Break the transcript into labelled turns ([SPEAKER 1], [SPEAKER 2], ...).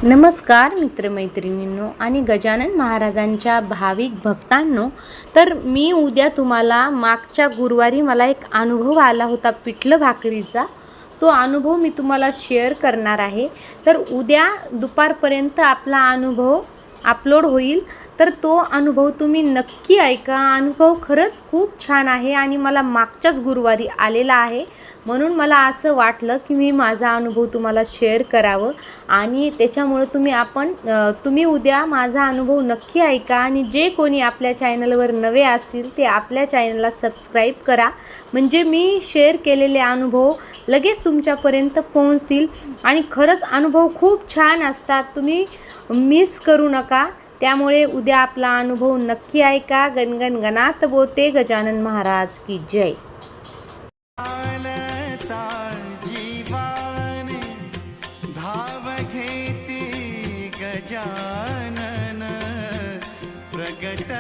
[SPEAKER 1] नमस्कार मित्रमैत्रिणींनो आणि गजानन महाराजांच्या भाविक भक्तांनो, तर मी उद्या तुम्हाला मागच्या गुरुवारी मला एक अनुभव आला होता पिठलं भाकरीचा. तो अनुभव मी तुम्हाला शेअर करणार आहे. तर उद्या दुपारपर्यंत आपला अनुभव अपलोड होईल, तर तो अनुभव तुम्ही नक्की ऐका. अनुभव खरंच खूप छान आहे आणि मला मागच्याच गुरुवारी आलेला आहे, म्हणून मला असं वाटलं की मी माझा अनुभव तुम्हाला शेअर करावं. आणि त्याच्यामुळं तुम्ही उद्या माझा अनुभव नक्की ऐका. आणि जे कोणी आपल्या चॅनलवर नवे असतील ते आपल्या चॅनलला सबस्क्राईब करा, म्हणजे मी शेअर केलेले अनुभव लगेच तुमच्यापर्यंत पोहोचतील. आणि खरंच अनुभव खूप छान असतात, तुम्ही मिस करू नका. त्यामुळे उद्या आपला अनुभव नक्की ऐका. गणगण गणात बोते गजानन महाराज की जय.
[SPEAKER 2] जीवाने धाव घेती गजानन प्रगट